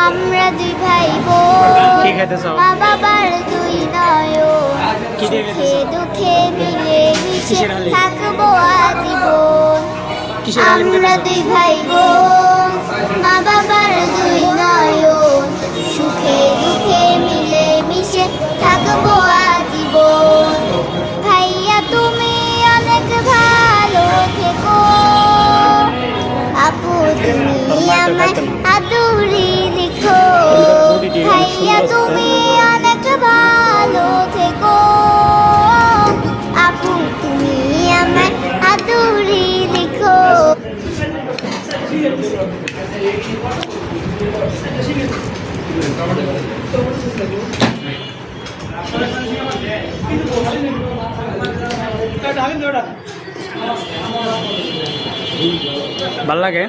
আমরা দুই ভাই বোন, মা বাবার দুই নয়ন, সুখে দুঃখে মিলে মিশে থাকবো আজীবন। আমরা দুই ভাই বোন, মা বাবার দুই নয়ন, সুখে দুঃখে মিলে মিশে থাকবো আজীবন। ভাইয়া তুমি অনেক ভালো থেকো, আপু তুমি আমায় আদুরি লিখো। ভাইয়া তুমি অনেক ভালো থেকো, আপু তুমি আমায় আদুরি লিখো। ভাল লাগে।